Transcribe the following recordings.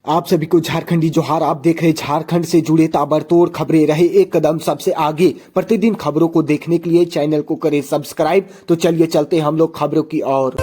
आप सभी को झारखंडी जोहार। आप देख रहे झारखंड से जुड़े ताबड़तोड़ खबरें, रहे एक कदम सबसे आगे। प्रतिदिन खबरों को देखने के लिए चैनल को करें सब्सक्राइब। तो चलिए चलते हम लोग खबरों की ओर।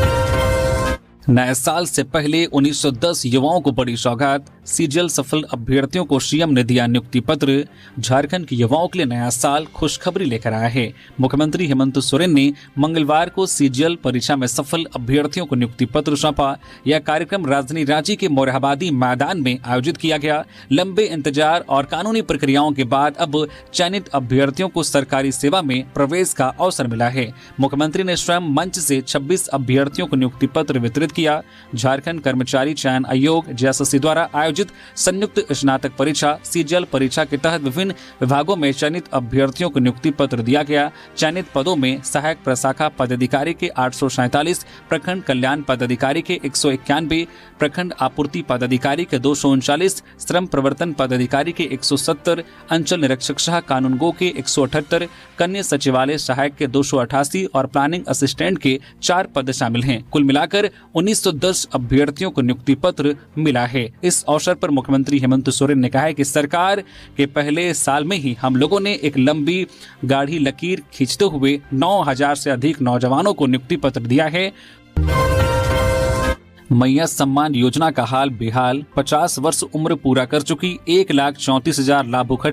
नए साल से पहले 1910 युवाओं को बड़ी सौगात। सीजीएल सफल अभ्यर्थियों को सीएम ने दिया नियुक्ति पत्र। झारखंड के युवाओं के लिए नया साल खुशखबरी लेकर आया है। मुख्यमंत्री हेमंत सोरेन ने मंगलवार को सीजीएल परीक्षा में सफल अभ्यर्थियों को नियुक्ति पत्र सौंपा। यह कार्यक्रम राजधानी रांची के मोरहाबादी मैदान में आयोजित किया गया। लंबे इंतजार और कानूनी प्रक्रियाओं के बाद अब चयनित अभ्यर्थियों को सरकारी सेवा में प्रवेश का अवसर मिला है। मुख्यमंत्री ने स्वयं मंच से 26 अभ्यर्थियों को नियुक्ति पत्र वितरित किया। झारखंड कर्मचारी चयन आयोग जेएसएससी द्वारा आयोजित संयुक्त स्नातक परीक्षा सीजीएल परीक्षा के तहत विभिन्न विभागों में चयनित अभ्यर्थियों को नियुक्ति पत्र दिया गया। चयनित पदों में सहायक प्रशाखा पदाधिकारी के 847, प्रखंड कल्याण पदाधिकारी के 191, प्रखंड आपूर्ति पदाधिकारी के 239, श्रम प्रवर्तन पदाधिकारी के 170, अंचल निरीक्षक सह कानूनगो के 178, कन्या सचिवालय सहायक के 288 और प्लानिंग असिस्टेंट के 4 पद शामिल हैं। कुल मिलाकर 1910 अभ्यर्थियों को नियुक्ति पत्र मिला है। इस अवसर पर मुख्यमंत्री हेमंत सोरेन ने कहा है कि सरकार के पहले साल में ही हम लोगों ने एक लंबी गाढ़ी लकीर खींचते हुए 9000 से अधिक नौजवानों को नियुक्ति पत्र दिया है। मैया सम्मान योजना का हाल बेहाल। 50 वर्ष उम्र पूरा कर चुकी 1,34,000 लाभुक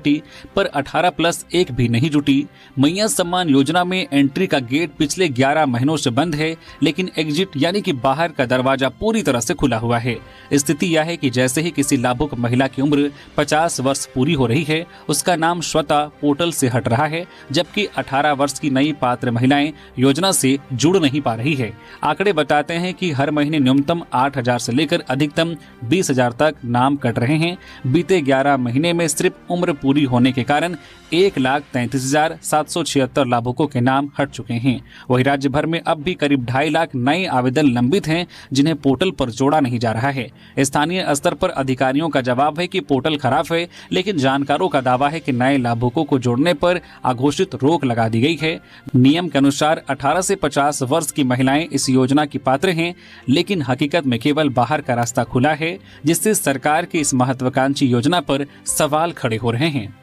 पर 18+1 भी नहीं जुटी। मैया सम्मान योजना में एंट्री का गेट पिछले 11 महीनों से बंद है, लेकिन एग्जिट यानी कि बाहर का दरवाजा पूरी तरह से खुला हुआ है। स्थिति यह है कि जैसे ही किसी लाभुक महिला की उम्र 50 वर्ष पूरी हो रही है, उसका नाम स्वतः पोर्टल से हट रहा है, जबकि 18 वर्ष की नई पात्र महिलाएं योजना से जुड़ नहीं पा रही है। आंकड़े बताते हैं कि हर महीने न्यूनतम 8,000 से लेकर अधिकतम 20,000 तक नाम कट रहे हैं। बीते 11 महीने में सिर्फ उम्र पूरी होने के कारण 1,33,776 लाभुकों के नाम हट चुके हैं। वहीं राज्य भर में अब भी करीब 2.5 लाख नए आवेदन लंबित हैं, जिन्हें पोर्टल पर जोड़ा नहीं जा रहा है। स्थानीय स्तर पर अधिकारियों का जवाब है कि पोर्टल खराब है, लेकिन जानकारों का दावा है कि नए लाभुकों को जोड़ने पर अघोषित रोक लगा दी गई है। नियम के अनुसार 18 से 50 वर्ष की महिलाएं इस योजना की पात्र हैं, लेकिन हकीकत में केवल बाहर का रास्ता खुला है, जिससे सरकार की इस महत्वाकांक्षी योजना पर सवाल खड़े हो रहे हैं।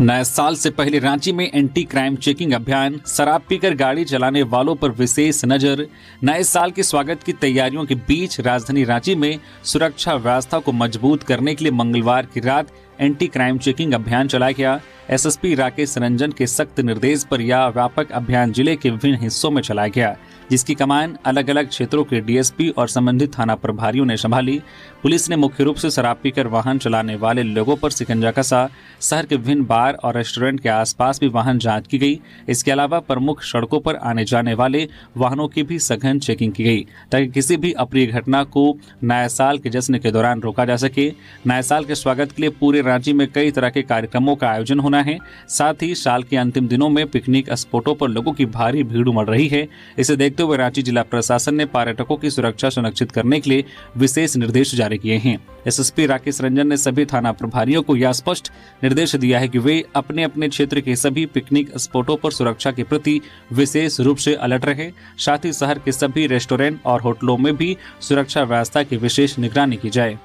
नए साल से पहले रांची में एंटी क्राइम चेकिंग अभियान। शराब पीकर गाड़ी चलाने वालों पर विशेष नजर। नए साल के स्वागत की तैयारियों के बीच राजधानी रांची में सुरक्षा व्यवस्था को मजबूत करने के लिए मंगलवार की रात एंटी क्राइम चेकिंग अभियान चलाया गया। एसएसपी राकेश रंजन के सख्त निर्देश पर यह व्यापक अभियान जिले के विभिन्न हिस्सों में चलाया गया, जिसकी कमान अलग अलग क्षेत्रों के डीएसपी और संबंधित थाना प्रभारियों ने संभाली। पुलिस ने मुख्य रूप से शराब पीकर वाहन चलाने वाले लोगों पर शिकंजा कसा। शहर के विभिन्न बार और रेस्टोरेंट के आसपास भी वाहन जांच की गई। इसके अलावा प्रमुख सड़कों पर आने जाने वाले वाहनों की भी सघन चेकिंग की गई, ताकि किसी भी अप्रिय घटना को नए साल के जश्न के दौरान रोका जा सके। नए साल के स्वागत के लिए पूरे रांची में कई तरह के कार्यक्रमों का आयोजन होना है। साथ ही साल के अंतिम दिनों में पिकनिक स्पॉटों पर लोगों की भारी भीड़ उमड़ रही है। इसे देखते हुए रांची जिला प्रशासन ने पर्यटकों की सुरक्षा सुनिश्चित करने के लिए विशेष निर्देश जारी किए हैं। एसएसपी राकेश रंजन ने सभी थाना प्रभारियों को यह स्पष्ट निर्देश दिया है कि वे अपने अपने क्षेत्र के सभी पिकनिक स्पॉटों पर सुरक्षा के प्रति विशेष रूप से अलर्ट रहे। साथ ही शहर के सभी रेस्टोरेंट और होटलों में भी सुरक्षा व्यवस्था की विशेष निगरानी की जाए।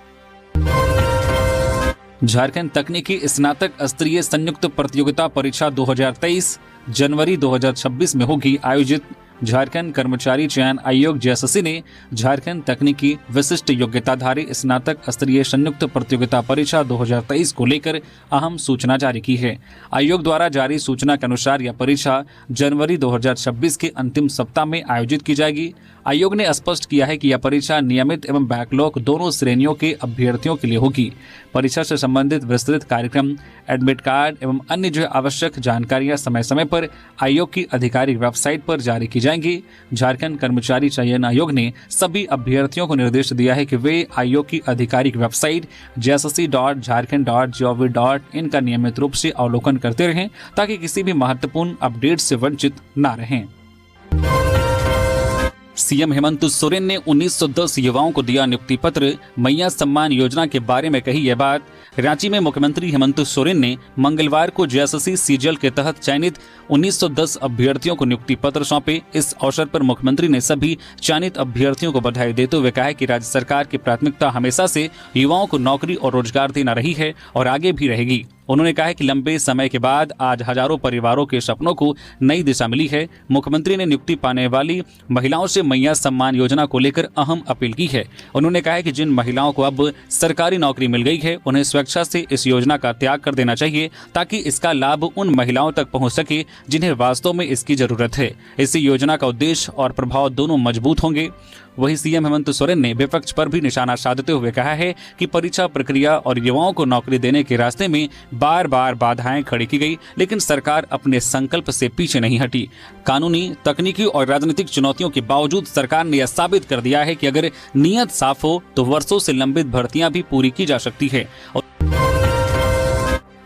झारखंड तकनीकी स्नातक स्तरीय संयुक्त प्रतियोगिता परीक्षा 2023 जनवरी 2026 में होगी आयोजित। झारखंड कर्मचारी चयन आयोग जेएसएससी ने झारखंड तकनीकी विशिष्ट योग्यताधारी स्नातक स्तरीय संयुक्त प्रतियोगिता परीक्षा 2023 को लेकर अहम सूचना जारी की है। आयोग द्वारा जारी सूचना के अनुसार यह परीक्षा जनवरी 2026 के अंतिम सप्ताह में आयोजित की जाएगी। आयोग ने स्पष्ट किया है कि यह परीक्षा नियमित एवं बैकलॉग दोनों श्रेणियों के अभ्यर्थियों के लिए होगी। परीक्षा से संबंधित विस्तृत कार्यक्रम, एडमिट कार्ड एवं अन्य जो आवश्यक जानकारियां समय समय पर आयोग की आधिकारिक वेबसाइट पर जारी की जाएंगी। झारखंड कर्मचारी चयन आयोग ने सभी अभ्यर्थियों को निर्देश दिया है कि वे आयोग की आधिकारिक वेबसाइट jssc.jharkhand.gov.in का नियमित रूप से अवलोकन करते रहें, ताकि किसी भी महत्वपूर्ण अपडेट से वंचित न रहें। सीएम हेमंत सोरेन ने 1910 युवाओं को दिया नियुक्ति पत्र। मैया सम्मान योजना के बारे में कही यह बात। रांची में मुख्यमंत्री हेमंत सोरेन ने मंगलवार को जेएसएससी सीजीएल के तहत चयनित 1910 अभ्यर्थियों को नियुक्ति पत्र सौंपे। इस अवसर पर मुख्यमंत्री ने सभी चयनित अभ्यर्थियों को बधाई देते हुए कहा कि राज्य सरकार की प्राथमिकता हमेशा से युवाओं को नौकरी और रोजगार देना रही है और आगे भी रहेगी। उन्होंने कहा कि लंबे समय के बाद आज हजारों परिवारों के सपनों को नई दिशा मिली है। मुख्यमंत्री ने नियुक्ति पाने वाली महिलाओं से मैया सम्मान योजना को लेकर अहम अपील की है। उन्होंने कहा कि जिन महिलाओं को अब सरकारी नौकरी मिल गई है उन्हें स्वेच्छा से इस योजना का त्याग कर देना चाहिए ताकि इसका लाभ उन महिलाओं तक पहुंच सके जिन्हें वास्तव में इसकी जरूरत है। इससे योजना का उद्देश्य और प्रभाव दोनों मजबूत होंगे। वहीं सीएम हेमंत सोरेन ने विपक्ष पर भी निशाना साधते हुए कहा है कि परीक्षा प्रक्रिया और युवाओं को नौकरी देने के रास्ते में बार बार बाधाएं खड़ी की गई, लेकिन सरकार अपने संकल्प से पीछे नहीं हटी। कानूनी, तकनीकी और राजनीतिक चुनौतियों के बावजूद सरकार ने यह साबित कर दिया है कि अगर नीयत साफ हो तो वर्षों से लंबित भर्तियां भी पूरी की जा सकती है।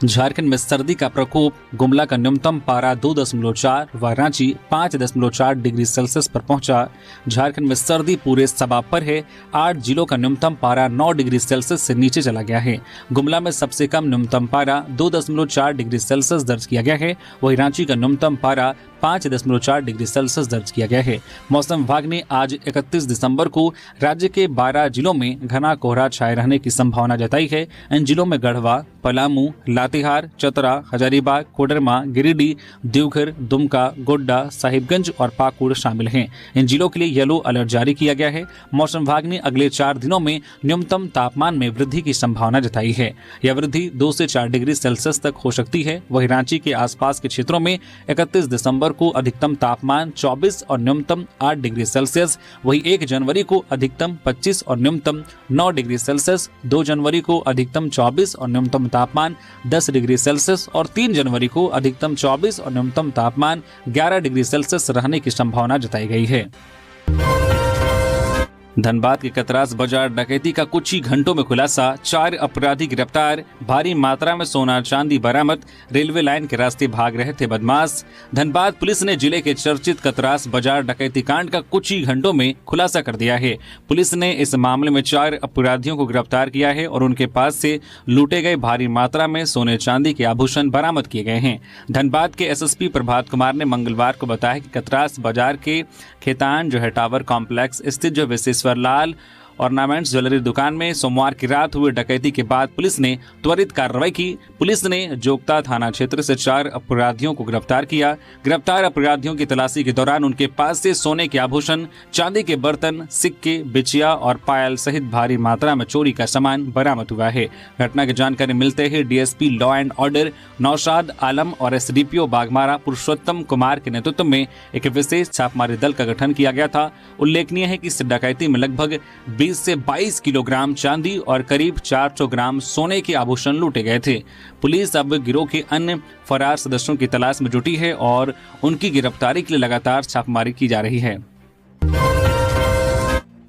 झारखंड में सर्दी का प्रकोप। गुमला का न्यूनतम पारा 2.4 व रांची 5.4 डिग्री सेल्सियस पर पहुंचा। झारखंड में सर्दी पूरे सबाब पर है। 8 जिलों का न्यूनतम पारा 9 डिग्री सेल्सियस से नीचे चला गया है। गुमला में सबसे कम न्यूनतम पारा 2.4 डिग्री सेल्सियस दर्ज किया गया है। वहीं रांची का न्यूनतम पारा 5.4 डिग्री सेल्सियस दर्ज किया गया है। मौसम विभाग ने आज 31 दिसंबर को राज्य के 12 जिलों में घना कोहरा छाए रहने की संभावना जताई है। इन जिलों में गढ़वा, पलामू, लातेहार, चतरा, हजारीबाग, कोडरमा, गिरिडीह, देवघर, दुमका, गोड्डा, साहिबगंज और पाकुड़ शामिल हैं। इन जिलों के लिए येलो अलर्ट जारी किया गया है। मौसम विभाग ने अगले 4 दिनों में न्यूनतम तापमान में वृद्धि की संभावना जताई है। यह वृद्धि 2 से 4 डिग्री सेल्सियस तक हो सकती है। वहीं रांची के आसपास के क्षेत्रों में 31 दिसंबर को अधिकतम तापमान 24 और न्यूनतम 8 डिग्री सेल्सियस, वहीं 1 जनवरी को अधिकतम 25 और न्यूनतम 9 डिग्री सेल्सियस, 2 जनवरी को अधिकतम 24 और न्यूनतम तापमान 10 डिग्री सेल्सियस और 3 जनवरी को अधिकतम 24 और न्यूनतम तापमान 11 डिग्री सेल्सियस रहने की संभावना जताई गई है। धनबाद के कतरास बाजार डकैती का कुछ ही घंटों में खुलासा। 4 अपराधी गिरफ्तार। भारी मात्रा में सोना चांदी बरामद। रेलवे लाइन के रास्ते भाग रहे थे बदमाश। धनबाद पुलिस ने जिले के चर्चित कतरास बाजार डकैती कांड का कुछ ही घंटों में खुलासा कर दिया है। पुलिस ने इस मामले में 4 अपराधियों को गिरफ्तार किया है और उनके पास से लूटे गए भारी मात्रा में सोने चांदी के आभूषण बरामद किए गए हैं। धनबाद के एसएसपी प्रभात कुमार ने मंगलवार को बताया कि कतरास बाजार के खेतान जो है टावर कॉम्प्लेक्स स्थित जो विशेश्वर लाल ऑर्नामेंट्स ज्वेलरी दुकान में सोमवार की रात हुए डकैती के बाद पुलिस ने त्वरित कार्रवाई की। पुलिस ने जोगता थाना क्षेत्र से 4 अपराधियों को गिरफ्तार किया। गिरफ्तार अपराधियों की तलाशी के दौरान उनके पास से सोने के आभूषण, चांदी के बर्तन, सिक्के, बिछिया और पायल सहित भारी मात्रा में चोरी का सामान बरामद हुआ है। घटना की जानकारी मिलते ही DSP law and order Naushad Alam और एसडीपीओ बागमारा पुरुषोत्तम कुमार के नेतृत्व में एक विशेष छापामारी दल का गठन किया गया था। उल्लेखनीय है कि इस डकैती में लगभग 20 से 22 किलोग्राम चांदी और करीब 400 ग्राम सोने के आभूषण लूटे गए थे। पुलिस अब गिरोह के अन्य फरार सदस्यों की तलाश में जुटी है और उनकी गिरफ्तारी के लिए लगातार छापेमारी की जा रही है।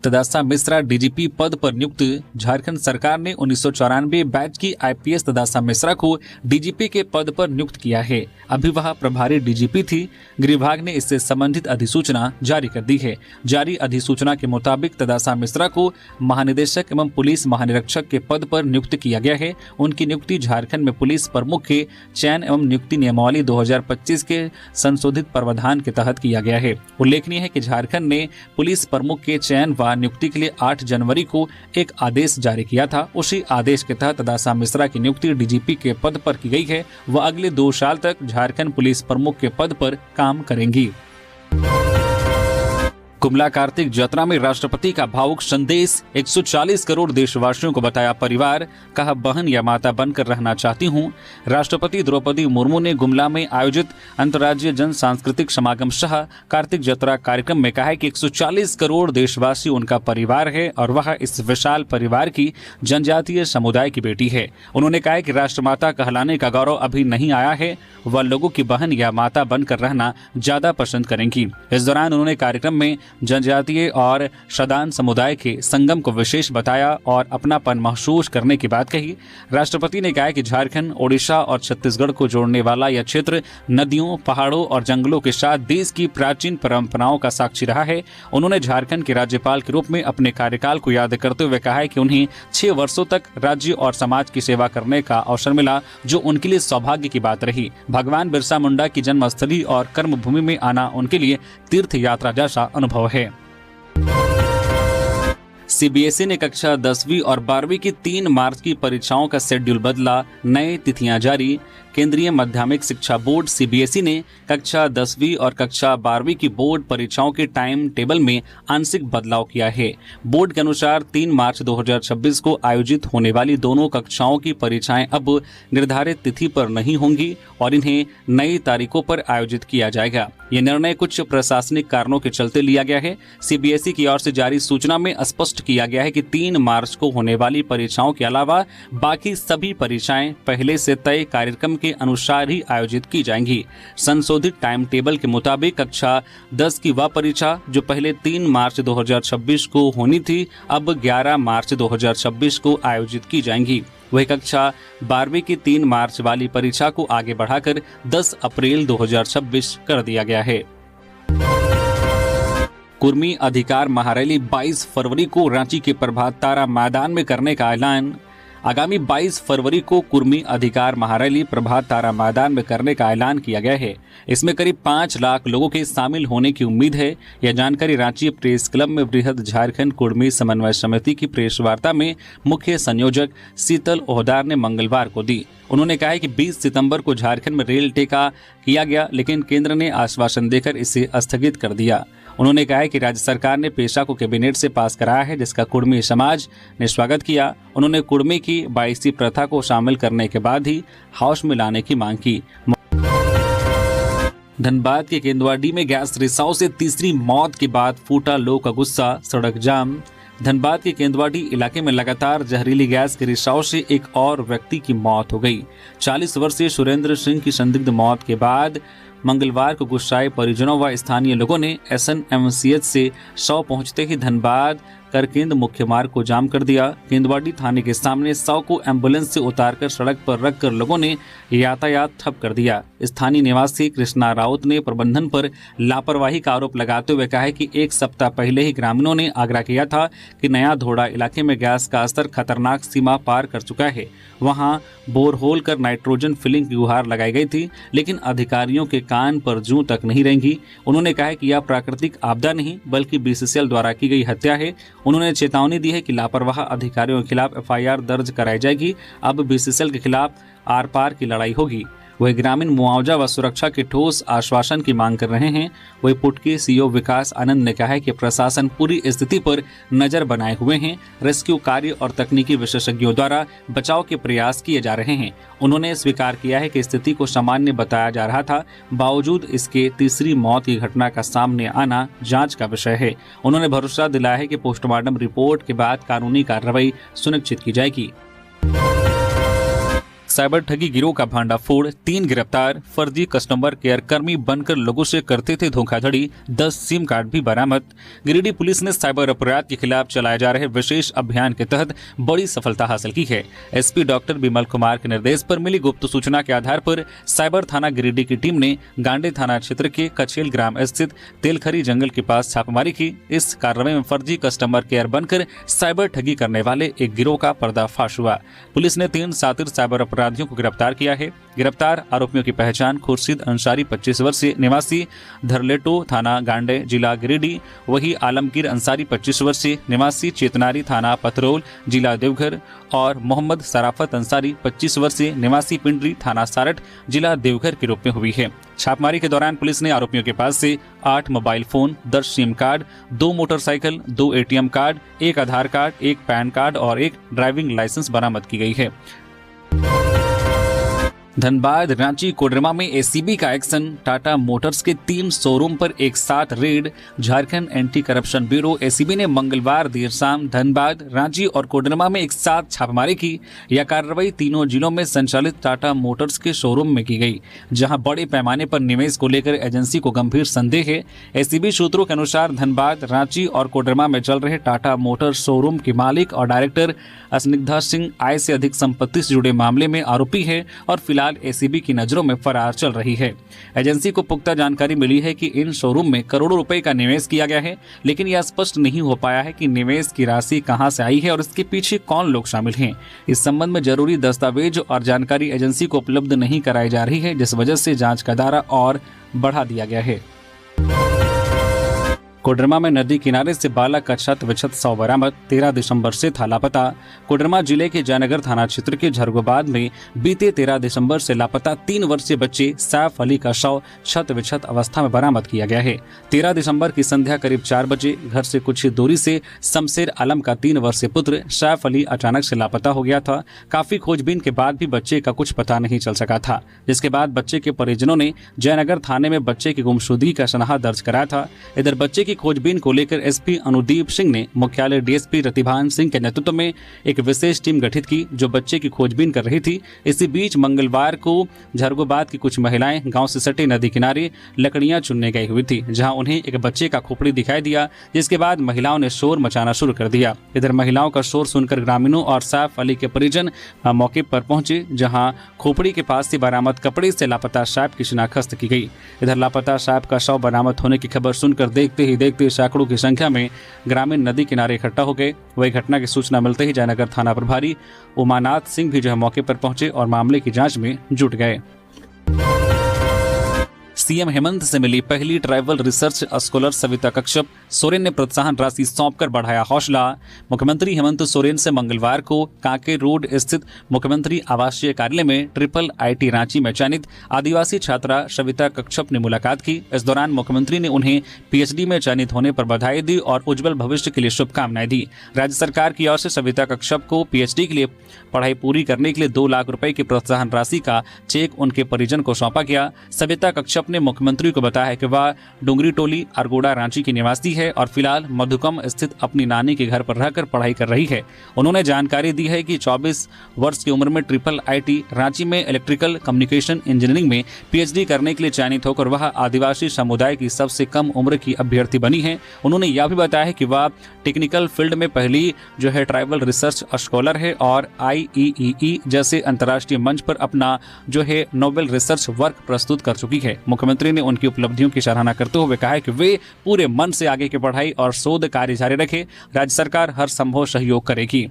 तदासा मिश्रा डीजीपी पद पर नियुक्त। झारखंड सरकार ने 1994 बैच की आईपीएस तदासा मिश्रा को डीजीपी के पद पर नियुक्त किया है। अभी वह प्रभारी डीजीपी थी। गृह विभाग ने इससे संबंधित अधिसूचना जारी कर दी है। जारी अधिसूचना के मुताबिक तदासा मिश्रा को महानिदेशक एवं पुलिस महानिरीक्षक के पद पर नियुक्त किया गया है। उनकी नियुक्ति झारखंड में पुलिस प्रमुख के चयन एवं नियुक्ति नियमावली 2025 के संशोधित प्रावधान के तहत किया गया है। उल्लेखनीय है कि झारखंड ने पुलिस प्रमुख के चयन व नियुक्ति के लिए 8 जनवरी को एक आदेश जारी किया था। उसी आदेश के तहत तदासा मिश्रा की नियुक्ति डीजीपी के पद पर की गई है। वह अगले 2 साल तक झारखंड पुलिस प्रमुख के पद पर काम करेंगी। गुमला कार्तिक यात्रा में राष्ट्रपति का भावुक संदेश। 140 करोड़ देशवासियों को बताया परिवार, कहा बहन या माता बनकर रहना चाहती हूं। राष्ट्रपति द्रौपदी मुर्मू ने गुमला में आयोजित अंतर्राज्यीय जन सांस्कृतिक समागम सह कार्तिक यात्रा कार्यक्रम में कहा है कि 140 करोड़ देशवासी उनका परिवार है और वह इस विशाल परिवार की जनजातीय समुदाय की बेटी है। उन्होंने कहा कि राष्ट्रमाता कहलाने का गौरव अभी नहीं आया है, वह लोगों की बहन या माता बनकर रहना ज्यादा पसंद करेंगी। इस दौरान उन्होंने कार्यक्रम में जनजातीय और शदान समुदाय के संगम को विशेष बताया और अपनापन महसूस करने की बात कही। राष्ट्रपति ने कहा कि झारखंड, ओडिशा और छत्तीसगढ़ को जोड़ने वाला यह क्षेत्र नदियों, पहाड़ों और जंगलों के साथ देश की प्राचीन परंपराओं का साक्षी रहा है। उन्होंने झारखंड के राज्यपाल के रूप में अपने कार्यकाल को याद करते हुए कहा है कि उन्हें 6 वर्षों तक राज्य और समाज की सेवा करने का अवसर मिला, जो उनके लिए सौभाग्य की बात रही। भगवान बिरसा मुंडा की जन्मस्थली और कर्मभूमि में आना उनके लिए तीर्थ यात्रा जैसा अनुभव है। सीबीएसई ने कक्षा 10वीं और 12वीं की 3 मार्च की परीक्षाओं का शेड्यूल बदला, नए तिथियां जारी। केंद्रीय माध्यमिक शिक्षा बोर्ड सीबीएसई ने कक्षा 10वीं और कक्षा 12वीं की बोर्ड परीक्षाओं के टाइम टेबल में आंशिक बदलाव किया है। बोर्ड के अनुसार 3 मार्च 2026 को आयोजित होने वाली दोनों कक्षाओं की परीक्षाएं अब निर्धारित तिथि पर नहीं होंगी और इन्हें नई तारीखों पर आयोजित किया जाएगा। यह निर्णय कुछ प्रशासनिक कारणों के चलते लिया गया है। सीबीएसई की ओर से जारी सूचना में स्पष्ट किया गया है कि 3 मार्च को होने वाली परीक्षाओं के अलावा बाकी सभी परीक्षाएं पहले से तय कार्यक्रम के अनुसार ही आयोजित की जाएंगी। संशोधित टाइम टेबल के मुताबिक कक्षा 10 की वह परीक्षा जो पहले 3 मार्च 2026 को होनी थी, अब 11 मार्च 2026 को आयोजित की जाएंगी। वही कक्षा 12वीं की 3 मार्च वाली परीक्षा को आगे बढ़ाकर 10 अप्रैल 2026 कर दिया गया है। कुर्मी अधिकार महारैली 22 फरवरी को रांची के प्रभात तारा मैदान में करने का ऐलान। आगामी 22 फरवरी को कुर्मी अधिकार महारैली प्रभात तारा मैदान में करने का ऐलान किया गया है। इसमें करीब 5 लाख लोगों के शामिल होने की उम्मीद है। यह जानकारी रांची प्रेस क्लब में बृहद झारखंड कुर्मी समन्वय समिति की प्रेस वार्ता में मुख्य संयोजक शीतल ओहदार ने मंगलवार को दी। उन्होंने कहा है कि 20 सितंबर को झारखंड में रेल टेका किया गया, लेकिन केंद्र ने आश्वासन देकर इसे स्थगित कर दिया। उन्होंने कहा है कि राज्य सरकार ने पेशा को कैबिनेट से पास कराया है, जिसका कुर्मी समाज ने स्वागत किया। उन्होंने कुर्मी की 22वीं प्रथा को शामिल करने के बाद ही हाउस में लाने की मांग की। धनबाद के केंदुआडीह में गैस रिसाव से तीसरी मौत के बाद फूटा लोगों का गुस्सा, सड़क जाम। धनबाद के केंदुआडीह इलाके में लगातार जहरीली गैस के रिसाव से एक और व्यक्ति की मौत हो गई। 40 वर्षीय सुरेंद्र सिंह की संदिग्ध मौत के बाद मंगलवार को गुस्साए परिजनों व स्थानीय लोगों ने एसएनएमसीएच से 100 पहुंचते ही धनबाद करकेंद मुख्य मार्ग को जाम कर दिया। केंदुआडीह थाने के सामने 100 को एम्बुलेंस से उतारकर सड़क पर रखकर लोगों ने यातायात ठप कर दिया। स्थानीय निवासी कृष्णा राउत ने प्रबंधन पर लापरवाही का आरोप लगाते हुए कहा है कि 1 सप्ताह पहले ही ग्रामीणों ने आग्रह किया था कि नया धोड़ा इलाके में गैस का स्तर खतरनाक सीमा पार कर चुका है। वहां बोरहोल कर नाइट्रोजन फिलिंग की गुहार लगाई गई थी, लेकिन अधिकारियों के कान पर जूं तक नहीं रेंगी। उन्होंने कहा है कि यह प्राकृतिक आपदा नहीं बल्कि बीसीसीएल द्वारा की गई हत्या है। उन्होंने चेतावनी दी है कि लापरवाह अधिकारियों के खिलाफ एफआईआर दर्ज कराई जाएगी। अब बीसीसीएल के खिलाफ आर पार की लड़ाई होगी। वही ग्रामीण मुआवजा व सुरक्षा के ठोस आश्वासन की मांग कर रहे हैं। वही पुट के सीईओ विकास आनंद ने कहा है कि प्रशासन पूरी स्थिति पर नजर बनाए हुए हैं। रेस्क्यू कार्य और तकनीकी विशेषज्ञों द्वारा बचाव के प्रयास किए जा रहे हैं। उन्होंने स्वीकार किया है कि स्थिति को सामान्य बताया जा रहा था, बावजूद इसके तीसरी मौत की घटना का सामने आना जांच का विषय है। उन्होंने भरोसा दिलाया है कि पोस्टमार्टम रिपोर्ट के बाद कानूनी कार्रवाई सुनिश्चित की जाएगी। साइबर ठगी गिरोह का भांडाफोड़, 3 गिरफ्तार। फर्जी कस्टमर केयर कर्मी बनकर लोगों से करते थे धोखाधड़ी, 10 सिम कार्ड भी बरामद। गिरिडीह पुलिस ने साइबर अपराध के खिलाफ चलाए जा रहे विशेष अभियान के तहत बड़ी सफलता हासिल की है। एसपी डॉक्टर विमल कुमार के निर्देश पर मिली गुप्त सूचना के आधार पर साइबर थाना गिरिडीह की टीम ने गांडे थाना क्षेत्र के कछेल ग्राम स्थित तेलखरी जंगल के पास छापेमारी की। इस कार्रवाई में फर्जी कस्टमर केयर बनकर साइबर ठगी करने वाले एक गिरोह का पर्दाफाश हुआ। पुलिस ने 3 शातिर साइबर अपराधियों को गिरफ्तार किया है। गिरफ्तार आरोपियों की पहचान खुर्शीद अंसारी 25 वर्षीय निवासी धरलेटो थाना गांडे जिला गिरिडीह, वही आलमगीर अंसारी 25 वर्षीय निवासी चेतनारी थाना पथरोल जिला देवघर और मोहम्मद सराफत अंसारी 25 वर्षीय निवासी पिंडरी थाना सारठ जिला देवघर के रूप में हुई है। छापेमारी के दौरान पुलिस ने आरोपियों के पास से 8 mobile phone, 10 SIM card, 2 motorcycle, 2 ATM card, 1 आधार कार्ड, 1 पैन कार्ड और 1 ड्राइविंग लाइसेंस बरामद की गई है। धनबाद, रांची, कोडरमा में एसीबी का एक्शन। टाटा मोटर्स के 3 शोरूम पर एक साथ red. Jharkhand anti corruption bureau ACB ने मंगलवार देर शाम धनबाद, रांची और कोडरमा में एक साथ छापेमारी की। यह कार्रवाई तीनों जिलों में संचालित टाटा मोटर्स के शोरूम में की गई, जहां बड़े पैमाने पर निवेश को लेकर एजेंसी को गंभीर संदेह है। एसीबी सूत्रों के अनुसार धनबाद, रांची और कोडरमा में चल रहे टाटा मोटर्स शोरूम के मालिक और डायरेक्टर स्निग्धा सिंह आय से अधिक संपत्ति से जुड़े मामले में आरोपी है और फिलहाल एसीबी की नजरों में फरार चल रही है। एजेंसी को पुख्ता जानकारी मिली है कि इन शोरूम में करोड़ों रुपए का निवेश किया गया है, लेकिन यह स्पष्ट नहीं हो पाया है कि निवेश की राशि कहां से आई है और इसके पीछे कौन लोग शामिल हैं। इस संबंध में जरूरी दस्तावेज और जानकारी एजेंसी को उपलब्ध नहीं कराई जा रही है, जिस वजह से जांच का दायरा और बढ़ा दिया गया है। कोडरमा में नदी किनारे से बालक का छत विछत शव बरामद। 13 दिसंबर से था लापता। कोडरमा जिले के जयनगर थाना क्षेत्र के झरगोबाद में बीते 13 दिसंबर से लापता 3 वर्षीय बच्चे सैफ अली का शव छत विछत अवस्था में बरामद किया गया है। 13 दिसंबर की संध्या करीब 4 बजे घर से कुछ ही दूरी से शमशेर आलम का 3 वर्षीय पुत्र सैफ अली अचानक से लापता हो गया था। काफी खोजबीन के बाद भी बच्चे का कुछ पता नहीं चल सका था, जिसके बाद बच्चे के परिजनों ने जयनगर थाने में बच्चे की गुमशुदगी का सनहा दर्ज कराया था। इधर बच्चे की खोजबीन को लेकर एसपी अनुदीप सिंह ने मुख्यालय डीएसपी रतिभान सिंह के नेतृत्व में एक विशेष टीम गठित की, जो बच्चे की खोजबीन कर रही थी। इसी बीच मंगलवार को झरगोबाद की कुछ महिलाएं गांव से सटे नदी किनारे लकड़ियां चुनने गई हुई थी, जहां उन्हें एक बच्चे का खोपड़ी दिखाई दिया, जिसके बाद महिलाओं ने शोर मचाना शुरू कर दिया। इधर महिलाओं का शोर सुनकर ग्रामीणों और सैफ अली के परिजन मौके पर पहुंचे, जहां खोपड़ी के पास से बरामद कपड़े से लापता सैफ की शिनाख्त की गई। इधर लापता सैफ का शव बरामद होने की खबर सुनकर देखते ही देखते सैकड़ों की संख्या में ग्रामीण नदी किनारे इकट्ठा हो गए। वही घटना की सूचना मिलते ही जयनगर थाना प्रभारी उमानाथ सिंह भी मौके पर पहुंचे और मामले की जांच में जुट गए। सीएम हेमंत से मिली पहली tribal research scholar Savita Kashyap. Soren ने प्रोत्साहन राशि सौंपकर बढ़ाया हौसला। मुख्यमंत्री हेमंत सोरेन से मंगलवार को कांके रोड स्थित मुख्यमंत्री आवासीय कार्यालय में ट्रिपल आईटी रांची में चयनित आदिवासी छात्रा सविता कश्यप ने मुलाकात की। इस दौरान मुख्यमंत्री ने उन्हें पीएचडी में चयनित होने पर बधाई दी और उज्जवल भविष्य के लिए शुभकामनाएं दी। राज्य सरकार की ओर से सविता कश्यप को पीएचडी के लिए पढ़ाई पूरी करने के लिए 2 लाख रुपए की प्रोत्साहन राशि का चेक उनके परिजन को सौंपा गया। सविता कश्यप ने मुख्यमंत्री को बताया कि वह डुंगरी टोली अरगोड़ा रांची की निवासी है और फिलहाल मधुकम स्थित अपनी नानी के घर पर रहकर पढ़ाई कर रही है। उन्होंने जानकारी दी है कि 24 वर्ष की उम्र में ट्रिपल आईटी रांची में इलेक्ट्रिकल कम्युनिकेशन इंजीनियरिंग में पीएचडी करने के लिए चयनित होकर वह आदिवासी समुदाय की सबसे कम उम्र की अभ्यर्थी बनी है। उन्होंने यह भी बताया कि वह टेक्निकल फील्ड में पहली ट्राइबल रिसर्च स्कॉलर है और IEEE जैसे अंतर्राष्ट्रीय मंच पर अपना नोबेल रिसर्च वर्क प्रस्तुत कर चुकी है। मुख्यमंत्री ने उनकी उपलब्धियों की सराहना करते हुए कहा है कि वे पूरे मन से आगे की पढ़ाई और शोध कार्य जारी रखें। राज्य सरकार हर संभव सहयोग करेगी।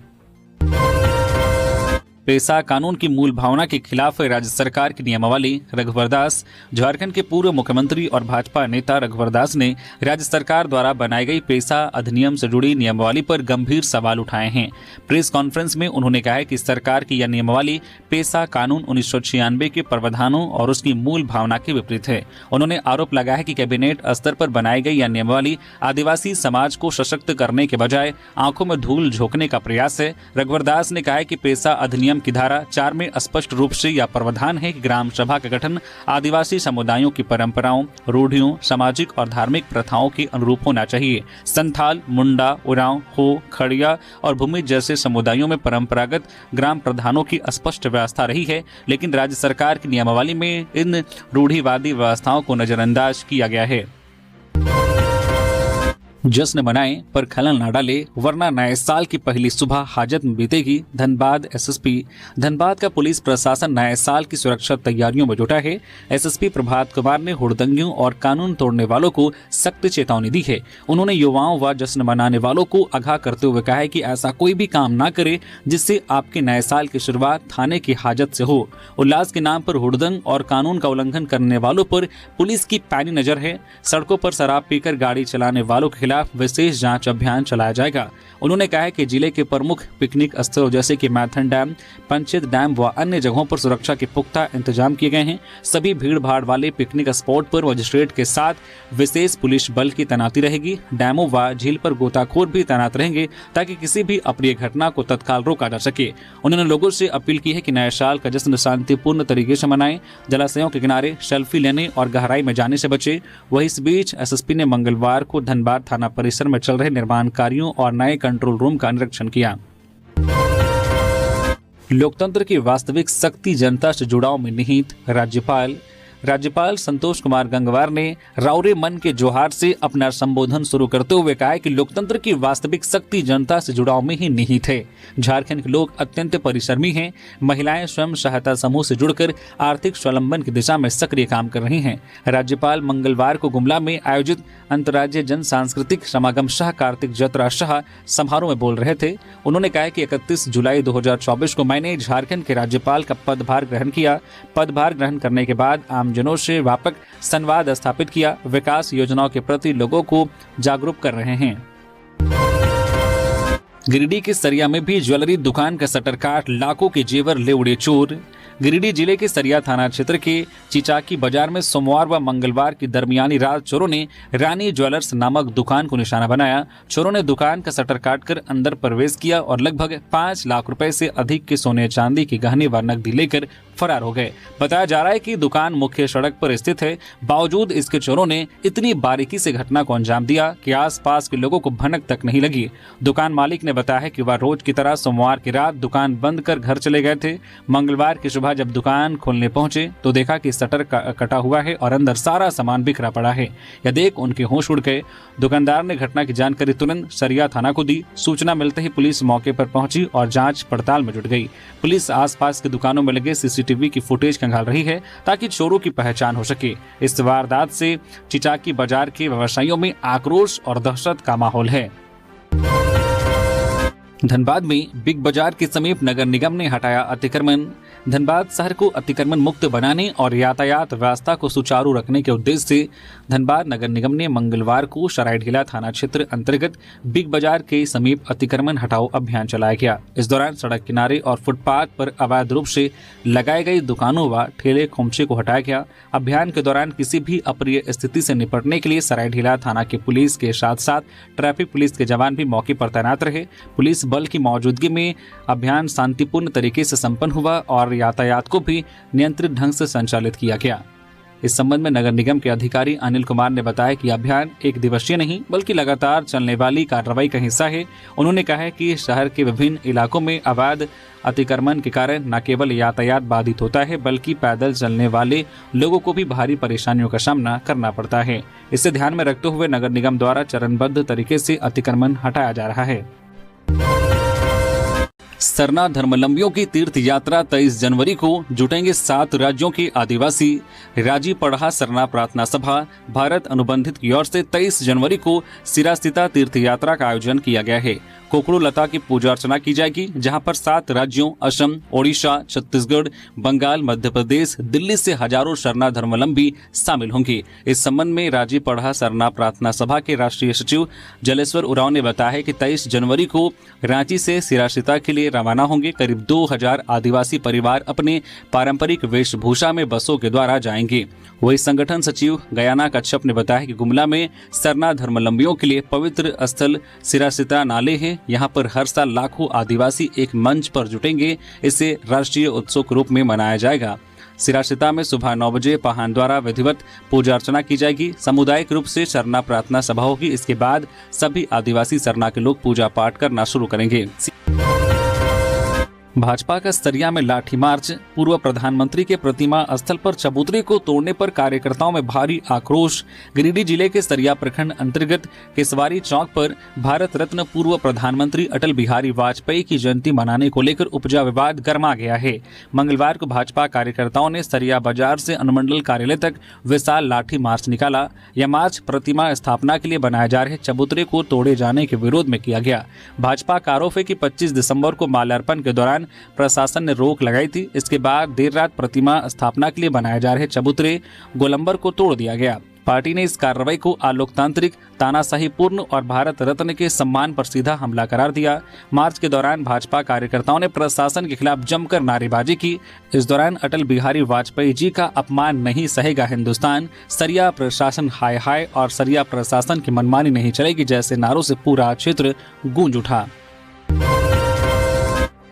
पेशा कानून की मूल भावना के खिलाफ राज्य सरकार की नियमावली। रघुवर दास। झारखंड के पूर्व मुख्यमंत्री और भाजपा नेता रघुवर दास ने राज्य सरकार द्वारा बनाई गई पेशा अधिनियम से जुड़ी नियमावली पर गंभीर सवाल उठाए हैं। प्रेस कॉन्फ्रेंस में उन्होंने कहा है कि सरकार की यह नियमावली पेशा कानून 1996 के प्रावधानों और उसकी मूल भावना के विपरीत है। उन्होंने आरोप लगाया है कि कैबिनेट स्तर पर बनाई गई यह नियमावली आदिवासी समाज को सशक्त करने के बजाय आंखों में धूल झोंकने का प्रयास है। रघुवर दास ने कहा है कि पेशा अधिनियम की धारा 4 में स्पष्ट रूप से यह प्रावधान है कि ग्राम सभा का गठन आदिवासी समुदायों की परंपराओं, रूढ़ियों, सामाजिक और धार्मिक प्रथाओं के अनुरूप होना चाहिए। संथाल, मुंडा, उरांव, हो, खड़िया और भूमिज जैसे समुदायों में परंपरागत ग्राम प्रधानों की स्पष्ट व्यवस्था रही है, लेकिन राज्य सरकार की नियमावली में इन रूढ़िवादी व्यवस्थाओं को नजरअंदाज किया गया है। जश्न मनाएं पर खलन ना डाले वरना नए साल की पहली सुबह हाजत में बीतेगी। धनबाद एसएसपी। धनबाद का पुलिस प्रशासन नए साल की सुरक्षा तैयारियों में जुटा है। एसएसपी प्रभात कुमार ने हुड़दंगियों और कानून तोड़ने वालों को सख्त चेतावनी दी है। उन्होंने युवाओं व जश्न मनाने वालों को आगाह करते हुए कहा है कि ऐसा कोई भी काम ना करे जिससे आपके नए साल की शुरुआत थाने की हाजत से हो। उल्लास के नाम पर हुड़दंग और कानून का उल्लंघन करने वालों पर पुलिस की पैनी नजर है। सड़कों पर शराब पीकर गाड़ी चलाने वालों के खिलाफ खिलाफ विशेष जांच अभियान चलाया जाएगा। उन्होंने कहा है कि जिले के प्रमुख पिकनिक स्थलों जैसे कि मैथन डैम, पंचित डैम व अन्य जगहों पर सुरक्षा के पुख्ता इंतजाम किए गए हैं। सभी भीड़ भाड़ वाले पिकनिक स्पॉट पर मजिस्ट्रेट के साथ विशेष पुलिस बल की तैनाती रहेगी। डैमों व झील पर गोताखोर भी तैनात रहेंगे ताकि किसी भी अप्रिय घटना को तत्काल रोका जा सके। उन्होंने लोगों से अपील की है कि नए साल का जश्न शांतिपूर्ण तरीके से मनाएं, जलाशयों के किनारे सेल्फी लेने और गहराई में जाने से बचे। वहीं इस बीच एसएसपी ने मंगलवार को धनबाद थाना परिसर में चल रहे निर्माण कार्यों और नए कंट्रोल रूम का निरीक्षण किया। लोकतंत्र की वास्तविक शक्ति जनता से जुड़ाव में निहित राज्यपाल संतोष कुमार गंगवार ने राउरे मन के जोहार से अपना संबोधन शुरू करते हुए कहा कि लोकतंत्र की वास्तविक शक्ति जनता से जुड़ाव में ही निहित है। झारखंड के लोग अत्यंत परिश्रमी हैं। महिलाएं स्वयं सहायता समूह से जुड़कर आर्थिक स्वावलंबन की दिशा में सक्रिय काम कर रही हैं। राज्यपाल मंगलवार को गुमला में आयोजित अंतर्राज्यीय जन सांस्कृतिक समागम शाह कार्तिक जत्रा शाह समारोह में बोल रहे थे। उन्होंने कहा कि 31 जुलाई 2024 को मैंने झारखंड के राज्यपाल का पदभार ग्रहण किया। पदभार ग्रहण करने के बाद आमजनों से व्यापक संवाद स्थापित किया। विकास योजनाओं के प्रति लोगों को जागरूक कर रहे हैं। गिरिडीह के सरिया में भी ज्वेलरी दुकान का शटर काट लाखों के जेवर ले उड़े चोर। गिरिडीह जिले के सरिया थाना क्षेत्र के चिचाकी बाजार में सोमवार व मंगलवार की दरमियानी रात चोरों ने रानी ज्वेलर्स नामक दुकान को निशाना बनाया। चोरों ने दुकान का शटर काटकर अंदर प्रवेश किया और लगभग 5 लाख रुपए से अधिक के सोने चांदी की गहने व नकदी लेकर फरार हो गए। बताया जा रहा है कि दुकान मुख्य सड़क पर स्थित है। बावजूद इसके चोरों ने इतनी बारीकी से घटना को अंजाम दिया कि आसपास के लोगों को भनक तक नहीं लगी। दुकान मालिक ने बताया है कि वह रोज की तरह सोमवार की रात दुकान बंद कर घर चले गए थे। मंगलवार की सुबह जब दुकान खोलने पहुंचे तो देखा कि शटर कटा हुआ है और अंदर सारा सामान बिखरा पड़ा है। यह देख उनके होश उड़ गए। दुकानदार ने घटना की जानकारी तुरंत सरिया थाना को दी। सूचना मिलते ही पुलिस मौके पर पहुंची और जांच पड़ताल में जुट गई। पुलिस आसपास की दुकानों में लगे सीसीटीवी की फुटेज खंगाल रही है ताकि चोरों की पहचान हो सके। इस वारदात से चिचाकी बाजार के व्यवसायियों में आक्रोश और दहशत का माहौल है। धनबाद में बिग बाजार के समीप नगर निगम ने हटाया अतिक्रमण। धनबाद शहर को अतिक्रमण मुक्त बनाने और यातायात व्यवस्था को सुचारू रखने के उद्देश्य से धनबाद नगर निगम ने मंगलवार को सरायढेला थाना क्षेत्र अंतर्गत बिग बाजार के समीप अतिक्रमण हटाओ अभियान चलाया गया। इस दौरान सड़क किनारे और फुटपाथ पर अवैध रूप से लगाई गई दुकानों व ठेले खोमचे को हटाया गया। अभियान के दौरान किसी भी अप्रिय स्थिति से निपटने के लिए सरायढेला थाना के पुलिस के साथ साथ ट्रैफिक पुलिस के जवान भी मौके पर तैनात रहे। पुलिस बल की मौजूदगी में अभियान शांतिपूर्ण तरीके से संपन्न हुआ और यातायात को भी नियंत्रित ढंग से संचालित किया गया। इस संबंध में नगर निगम के अधिकारी अनिल कुमार ने बताया कि अभियान एक दिवसीय नहीं बल्कि लगातार चलने वाली कार्रवाई का हिस्सा है। उन्होंने कहा है कि शहर के विभिन्न इलाकों में अवैध अतिक्रमण के कारण न केवल यातायात बाधित होता है बल्कि पैदल चलने वाले लोगों को भी भारी परेशानियों का सामना करना पड़ता है। इसे ध्यान में रखते हुए नगर निगम द्वारा चरणबद्ध तरीके से अतिक्रमण हटाया जा रहा है। सरना धर्मावलंबियों की तीर्थ यात्रा 23 जनवरी को जुटेंगे 7 राज्यों के आदिवासी। राजी पढ़ा सरना प्रार्थना सभा भारत अनुबंधित की ओर से 23 जनवरी को सिरास्तिता तीर्थ यात्रा का आयोजन किया गया है। कोकड़ू लता की पूजा अर्चना की जाएगी, जहां पर 7 राज्यों असम, ओडिशा, छत्तीसगढ़, बंगाल, मध्य प्रदेश, दिल्ली से हजारों सरना धर्मावलंबी शामिल होंगे। इस संबंध में राजी पढ़ा सरना प्रार्थना सभा के राष्ट्रीय सचिव जलेश्वर उरांव ने बताया है कि 23 जनवरी को रांची से सिरास्तिता के लिए रवाना होंगे। करीब 2000 आदिवासी परिवार अपने पारंपरिक वेशभूषा में बसों के द्वारा जाएंगे। वही संगठन सचिव गयाना कच्छप ने बताया कि गुमला में सरना धर्मावलंबियों के लिए पवित्र स्थल सिरास्तिता नाले है। यहाँ पर हर साल लाखों आदिवासी एक मंच पर जुटेंगे। इसे राष्ट्रीय उत्सव के रूप में मनाया जाएगा। सिरास्तिता में सुबह 9 बजे पाहन द्वारा विधिवत पूजा अर्चना की जाएगी। सामुदायिक रूप से सरना प्रार्थना सभा होगी। इसके बाद सभी आदिवासी सरना के लोग पूजा पाठ करना शुरू करेंगे। भाजपा का सरिया में लाठी मार्च। पूर्व प्रधानमंत्री के प्रतिमा स्थल पर चबूतरे को तोड़ने पर कार्यकर्ताओं में भारी आक्रोश। गिरिडीह जिले के सरिया प्रखंड अंतर्गत केसवारी चौक पर भारत रत्न पूर्व प्रधानमंत्री अटल बिहारी वाजपेयी की जयंती मनाने को लेकर उपजा विवाद गर्मा गया है। मंगलवार को भाजपा कार्यकर्ताओं ने सरिया बाजार से अनुमंडल कार्यालय तक विशाल लाठी मार्च निकाला। यह मार्च प्रतिमा स्थापना के लिए बनाए जा रहे चबूतरे को तोड़े जाने के विरोध में किया गया। भाजपा का आरोप है कि 25 दिसंबर को माल्यार्पण के दौरान प्रशासन ने रोक लगाई थी। इसके बाद देर रात प्रतिमा स्थापना के लिए बनाए जा रहे चबूतरे गोलंबर को तोड़ दिया गया। पार्टी ने इस कार्रवाई को अलोकतांत्रिक, तानाशाहीपूर्ण और भारत रत्न के सम्मान पर सीधा हमला करार दिया। मार्च के दौरान भाजपा कार्यकर्ताओं ने प्रशासन के खिलाफ जमकर नारेबाजी की। इस दौरान अटल बिहारी वाजपेयी जी का अपमान नहीं सहेगा हिंदुस्तान, सरिया प्रशासन हाय हाय और सरिया प्रशासन की मनमानी नहीं चलेगी जैसे नारों से पूरा क्षेत्र गूंज उठा।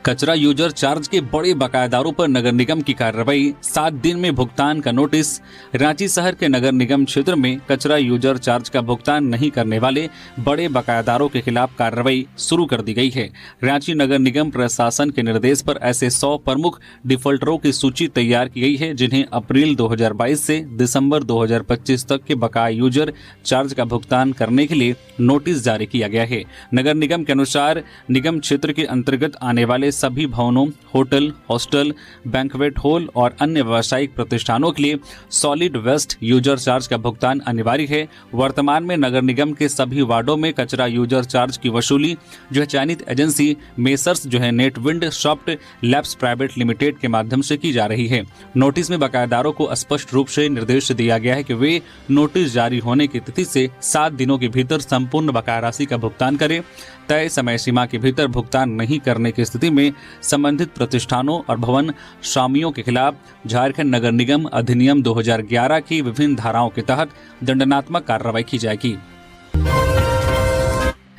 कचरा यूजर चार्ज के बड़े बकायेदारों पर नगर निगम की कार्रवाई, 7 दिन में भुगतान का नोटिस। रांची शहर के नगर निगम क्षेत्र में कचरा यूजर चार्ज का भुगतान नहीं करने वाले बड़े बकायेदारों के खिलाफ कार्रवाई शुरू कर दी गई है। रांची नगर निगम प्रशासन के निर्देश पर ऐसे 100 प्रमुख डिफॉल्टरों की सूची तैयार की गई है जिन्हें अप्रैल 2022 से दिसंबर 2025 तक के बकाया यूजर चार्ज का भुगतान करने के लिए नोटिस जारी किया गया है। नगर निगम के अनुसार निगम क्षेत्र के अंतर्गत आने वाले सभी भवनों, होटल, हॉस्टल, बैंक्वेट हॉल और अन्य व्यावसायिक प्रतिष्ठानों के लिए सॉलिड वेस्ट यूजर चार्ज का भुगतान अनिवार्य है। वर्तमान में नगर निगम के सभी वार्डों में कचरा यूजर चार्ज की वसूली जो है चयनित एजेंसी मेसर्स जो है नेटविंड सॉफ्ट लैब्स प्राइवेट लिमिटेड के माध्यम से की जा रही है। नोटिस में बकायेदारों को स्पष्ट रूप से निर्देश दिया गया है कि वे नोटिस जारी होने की तिथि से 7 दिनों के भीतर संपूर्ण बकाया राशि का भुगतान करें। तय समय सीमा के भीतर भुगतान नहीं करने की स्थिति में संबंधित प्रतिष्ठानों और भवन स्वामियों के खिलाफ झारखंड नगर निगम अधिनियम 2011 की विभिन्न धाराओं के तहत दंडात्मक कार्रवाई की जाएगी।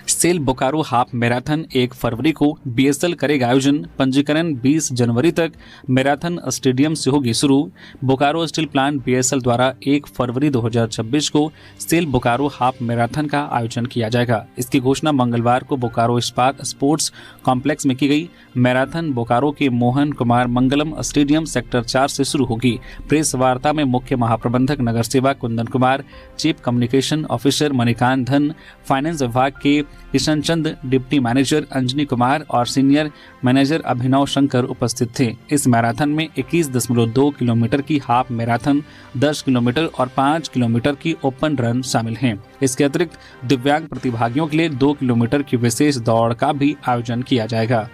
सेल बोकारो हाफ मैराथन 1 फरवरी को बीएसएल करेगा आयोजन। पंजीकरण 20 जनवरी तक मैराथन स्टेडियम से होगी शुरू। बोकारो स्टील प्लांट बीएसएल द्वारा 1 फरवरी 2026 को सेल बोकारो हाफ मैराथन का आयोजन किया जाएगा। इसकी घोषणा मंगलवार को बोकारो इस्पात स्पोर्ट्स कॉम्प्लेक्स में की गई। मैराथन बोकारो के मोहन कुमार मंगलम स्टेडियम सेक्टर 4 से शुरू होगी। प्रेस वार्ता में मुख्य महाप्रबंधक नगर सेवा Kundan Kumar, chief communication officer Manikant धन, फाइनेंस विभाग के किशन चंद, डिप्टी मैनेजर अंजनी कुमार और सीनियर मैनेजर अभिनव शंकर उपस्थित थे। इस मैराथन में 21.2 किलोमीटर की हाफ मैराथन, 10 किलोमीटर और 5 किलोमीटर की ओपन रन शामिल हैं। इसके अतिरिक्त दिव्यांग प्रतिभागियों के लिए 2 किलोमीटर की विशेष दौड़ का भी आयोजन किया जाएगा।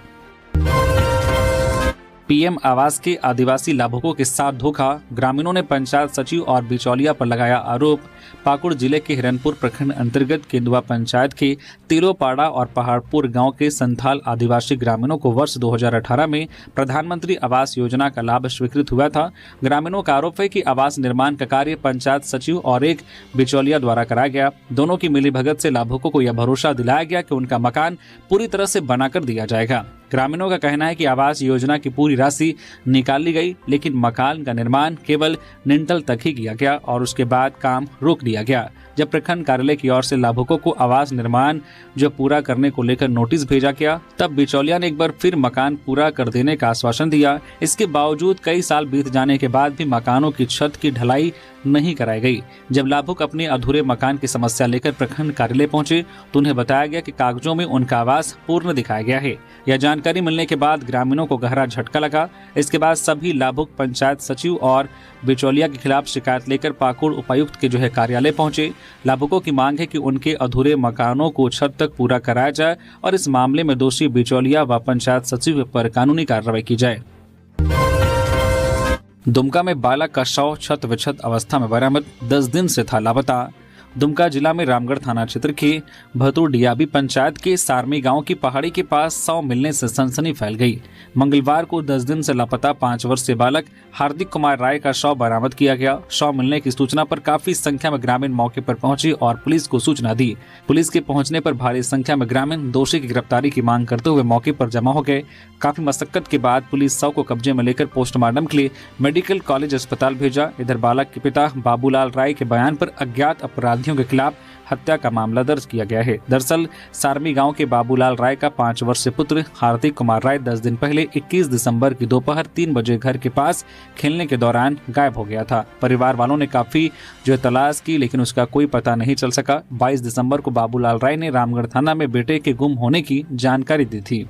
पीएम आवास के आदिवासी लाभुकों के साथ धोखा, ग्रामीणों ने पंचायत सचिव और बिचौलिया पर लगाया आरोप। पाकुड़ जिले के हिरनपुर प्रखंड अंतर्गत केंदुआ पंचायत के तिलोपाड़ा और पहाड़पुर गांव के संथाल आदिवासी ग्रामीणों को वर्ष 2018 में प्रधानमंत्री आवास योजना का लाभ स्वीकृत हुआ था। ग्रामीणों का आरोप है कि आवास निर्माण का कार्य पंचायत सचिव और एक बिचौलिया द्वारा कराया गया। दोनों की मिलीभगत से लाभुकों को यह भरोसा दिलाया गया कि उनका मकान पूरी तरह से बनाकर दिया जाएगा। ग्रामीणों का कहना है कि आवास योजना की पूरी राशि निकाल ली गई, लेकिन मकान का निर्माण केवल लिंटल तक ही किया गया और उसके बाद काम रोक दिया गया। जब प्रखंड कार्यालय की ओर से लाभुकों को आवास निर्माण जो पूरा करने को लेकर नोटिस भेजा गया, तब बिचौलिया ने एक बार फिर मकान पूरा कर देने का आश्वासन दिया। इसके बावजूद कई साल बीत जाने के बाद भी मकानों की छत की ढलाई नहीं कराई गई। जब लाभुक अपने अधूरे मकान की समस्या लेकर प्रखंड कार्यालय पहुंचे तो उन्हें बताया गया कि कागजों में उनका आवास पूर्ण दिखाया गया है। यह जानकारी मिलने के बाद ग्रामीणों को गहरा झटका लगा। इसके बाद सभी लाभुक पंचायत सचिव और बिचौलिया के खिलाफ शिकायत लेकर पाकुड़ उपायुक्त के कार्यालय पहुंचे। लाभुकों की मांग है कि उनके अधूरे मकानों को छत तक पूरा कराया जाए और इस मामले में दोषी बिचौलिया व पंचायत सचिव पर कानूनी कार्रवाई की जाए। दुमका में बालक का शव छत विक्षत अवस्था में बरामद, 10 दिन से था लापता। दुमका जिला में रामगढ़ थाना क्षेत्र के भतुरडियाबी पंचायत के सारमी गांव की पहाड़ी के पास शव मिलने से सनसनी फैल गई। मंगलवार को 10 दिन से लापता 5 वर्षीय बालक हार्दिक कुमार राय का शव बरामद किया गया। शव मिलने की सूचना पर काफी संख्या में ग्रामीण मौके पर पहुंचे और पुलिस को सूचना दी। पुलिस के पहुंचने पर भारी संख्या में ग्रामीण दोषी की गिरफ्तारी की मांग करते हुए मौके पर जमा हो गए। काफी मशक्कत के बाद पुलिस शव को कब्जे में लेकर पोस्टमार्टम के लिए मेडिकल कॉलेज अस्पताल भेजा। इधर बालक के पिता बाबूलाल राय के बयान पर अज्ञात अपराधियों के खिलाफ हत्या का मामला दर्ज किया गया है। दरअसल सारमी गांव के बाबूलाल राय का 5 वर्षीय पुत्र हार्दिक कुमार राय 10 दिन पहले 21 दिसंबर की दोपहर 3 बजे घर के पास खेलने के दौरान गायब हो गया था। परिवार वालों ने काफी तलाश की, लेकिन उसका कोई पता नहीं चल सका। 22 दिसंबर को बाबूलाल राय ने रामगढ़ थाना में बेटे के गुम होने की जानकारी दी थी।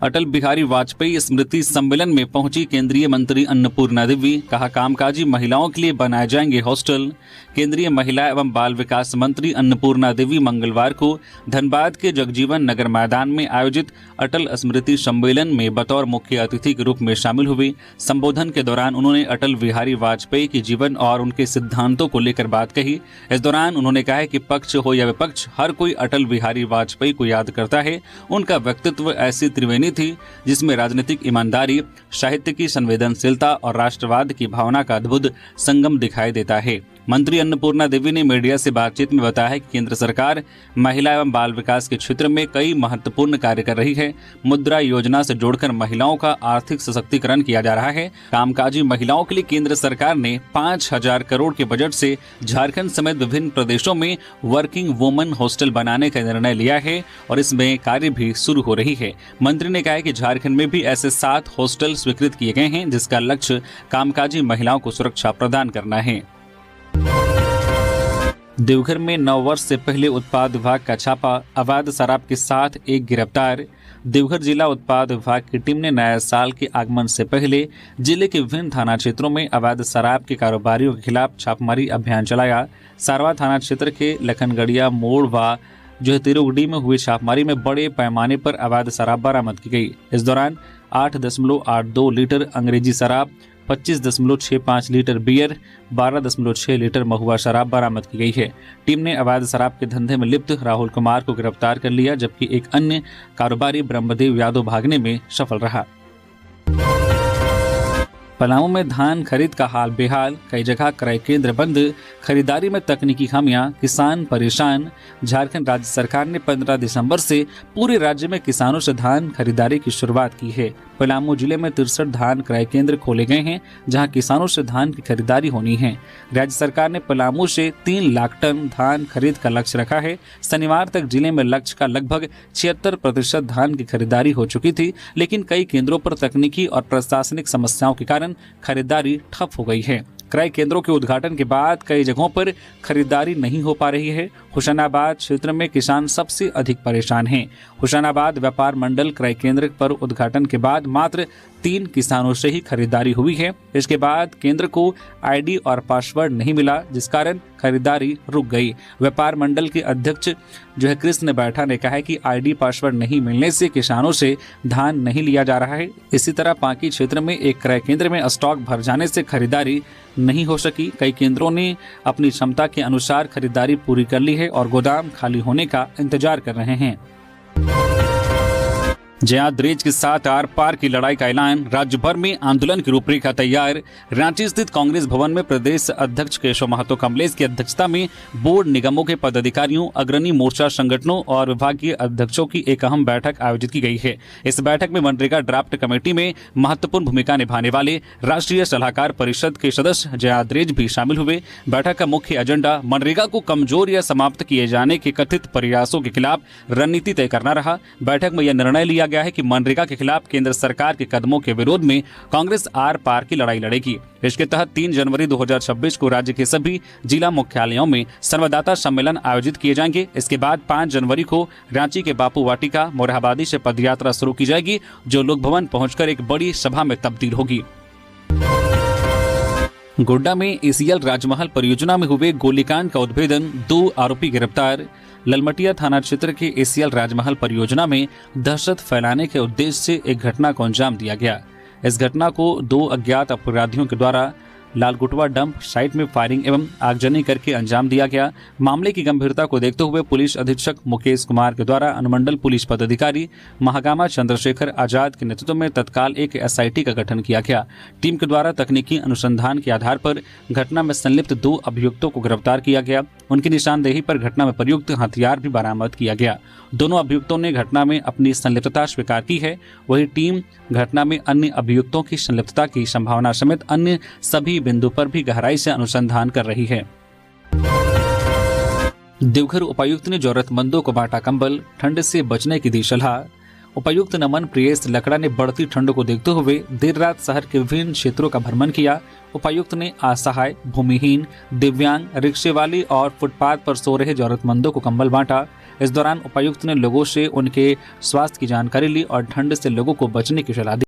अटल बिहारी वाजपेयी स्मृति सम्मेलन में पहुंची केंद्रीय मंत्री अन्नपूर्णा देवी। कहा, कामकाजी महिलाओं के लिए बनाए जाएंगे हॉस्टल। केंद्रीय महिला एवं बाल विकास मंत्री अन्नपूर्णा देवी मंगलवार को धनबाद के जगजीवन नगर मैदान में आयोजित अटल स्मृति सम्मेलन में बतौर मुख्य अतिथि के रूप में शामिल हुई। संबोधन के दौरान उन्होंने अटल बिहारी वाजपेयी के जीवन और उनके सिद्धांतों को लेकर बात कही। इस दौरान उन्होंने कहा कि पक्ष हो या विपक्ष, हर कोई अटल बिहारी वाजपेयी को याद करता है। उनका व्यक्तित्व ऐसी त्रिवेणी थी जिसमें राजनीतिक ईमानदारी, साहित्य की संवेदनशीलता और राष्ट्रवाद की भावना का अद्भुत संगम दिखाई देता है। मंत्री अन्नपूर्णा देवी ने मीडिया से बातचीत में बताया कि केंद्र सरकार महिला एवं बाल विकास के क्षेत्र में कई महत्वपूर्ण कार्य कर रही है। मुद्रा योजना से जोड़कर महिलाओं का आर्थिक सशक्तिकरण किया जा रहा है। कामकाजी महिलाओं के लिए केंद्र सरकार ने 5,000 करोड़ के बजट से झारखंड समेत विभिन्न प्रदेशों में वर्किंग वुमन हॉस्टल बनाने का निर्णय लिया है और इसमें कार्य भी शुरू हो रही है। मंत्री ने कहा कि झारखंड में भी ऐसे 7 हॉस्टल स्वीकृत किए गए हैं जिसका लक्ष्य कामकाजी महिलाओं को सुरक्षा प्रदान करना है। देवघर में 9 वर्ष से पहले उत्पाद विभाग का छापा, अवैध शराब के साथ एक गिरफ्तार। देवघर जिला उत्पाद विभाग की टीम ने नए साल के आगमन से पहले जिले के विभिन्न थाना क्षेत्रों में अवैध शराब के कारोबारियों के खिलाफ छापामारी अभियान चलाया। सारवा थाना क्षेत्र के लखनगढ़िया मोड़ व तिरुगडी में हुई छापामारी में बड़े पैमाने पर अवैध शराब बरामद की गई। इस दौरान 8.82 लीटर अंग्रेजी शराब, 25.65 लीटर बियर, 12.6 लीटर महुआ शराब बरामद की गई है। टीम ने अवैध शराब के धंधे में लिप्त राहुल कुमार को गिरफ्तार कर लिया, जबकि एक अन्य कारोबारी ब्रह्मदेव यादव भागने में सफल रहा। पलामू में धान खरीद का हाल बेहाल, कई जगह क्रय केंद्र बंद, खरीदारी में तकनीकी खामियां, किसान परेशान। झारखंड राज्य सरकार ने 15 दिसंबर से पूरे राज्य में किसानों से धान खरीदारी की शुरुआत की है। पलामू जिले में 63 धान क्रय केंद्र खोले गए हैं जहां किसानों से धान की खरीदारी होनी है। राज्य सरकार ने पलामू से 3 लाख टन धान खरीद का लक्ष्य रखा है। शनिवार तक जिले में लक्ष्य का लगभग 76% धान की खरीदारी हो चुकी थी, लेकिन कई केंद्रों पर तकनीकी और प्रशासनिक समस्याओं के कारण खरीदारी ठप हो गई है। क्रय केंद्रों के उद्घाटन के बाद कई जगहों पर खरीदारी नहीं हो पा रही है। हुसैनाबाद क्षेत्र में किसान सबसे अधिक परेशान हैं। हुसैनाबाद व्यापार मंडल क्रय केंद्र पर उद्घाटन के बाद मात्र 3 किसानों से ही खरीदारी हुई है। इसके बाद केंद्र को आईडी और पासवर्ड नहीं मिला, जिस कारण खरीदारी रुक गई। व्यापार मंडल के अध्यक्ष कृष्ण बैठा ने कहा है कि आईडी पासवर्ड नहीं मिलने से किसानों से धान नहीं लिया जा रहा है। इसी तरह पांकी क्षेत्र में एक क्रय केंद्र में स्टॉक भर जाने से खरीदारी नहीं हो सकी। कई केंद्रों ने अपनी क्षमता के अनुसार खरीदारी पूरी कर ली है और गोदाम खाली होने का इंतजार कर रहे हैं। जयाद्रेज के साथ आर पार की लड़ाई का ऐलान, राज्य भर में आंदोलन की रूपरेखा तैयार। रांची स्थित कांग्रेस भवन में प्रदेश अध्यक्ष केशव महतो कमलेश की अध्यक्षता में बोर्ड निगमों के पदाधिकारियों, अग्रणी मोर्चा संगठनों और विभागीय अध्यक्षों की एक अहम बैठक आयोजित की गई है। इस बैठक में मनरेगा ड्राफ्ट कमेटी में महत्वपूर्ण भूमिका निभाने वाले राष्ट्रीय सलाहकार परिषद के सदस्य जयाद्रेज भी शामिल हुए। बैठक का मुख्य एजेंडा मनरेगा को कमजोर या समाप्त किए जाने के कथित प्रयासों के खिलाफ रणनीति तय करना रहा। बैठक में यह निर्णय लिया गया है कि मनरेगा के खिलाफ केंद्र सरकार के कदमों के विरोध में कांग्रेस आर पार की लड़ाई लड़ेगी। इसके तहत 3 जनवरी 2026 को राज्य के सभी जिला मुख्यालयों में संवाददाता सम्मेलन आयोजित किए जाएंगे। इसके बाद 5 जनवरी को रांची के बापू वाटिका मोरहाबादी से पदयात्रा शुरू की जाएगी, जो लोक भवन पहुंचकर एक बड़ी सभा में तब्दील होगी। गोड्डा में एसीएल राजमहल परियोजना में हुए गोलीकांड का उद्भेदन, 2 आरोपी गिरफ्तार। ललमटिया थाना क्षेत्र के एसीएल राजमहल परियोजना में दहशत फैलाने के उद्देश्य से एक घटना को अंजाम दिया गया। इस घटना को 2 अज्ञात अपराधियों के द्वारा लालगुटवा डंप साइट में फायरिंग एवं आगजनी करके अंजाम दिया गया। मामले की गंभीरता को देखते हुए पुलिस अधीक्षक मुकेश कुमार के द्वारा अनुमंडल पुलिस पदाधिकारी महागामा चंद्रशेखर आजाद के नेतृत्व में तत्काल एक एसआईटी का गठन किया गया। टीम के द्वारा तकनीकी अनुसंधान के आधार पर घटना में संलिप्त 2 अभियुक्तों को गिरफ्तार किया गया। उनकी निशानदेही पर घटना में प्रयुक्त हथियार भी बरामद किया गया। दोनों अभियुक्तों ने घटना में अपनी संलिप्तता स्वीकार की है। वही टीम घटना में अन्य अभियुक्तों की संलिप्तता की संभावना समेत अन्य सभी बिंदु पर भी गहराई से अनुसंधान कर रही है। देवघर उपायुक्त ने जरूरतमंदों को बांटा कंबल, ठंड से बचने की दी सलाह। उपायुक्त नमन प्रियेश लकड़ा ने बढ़ती ठंड को देखते हुए देर रात शहर के विभिन्न क्षेत्रों का भ्रमण किया। उपायुक्त ने असहाय, भूमिहीन, दिव्यांग, रिक्शे वाली और फुटपाथ पर सो रहे जरूरतमंदों को कंबल बांटा। इस दौरान उपायुक्त ने लोगों से उनके स्वास्थ्य की जानकारी ली और ठंड से लोगों को बचने की सलाह दी।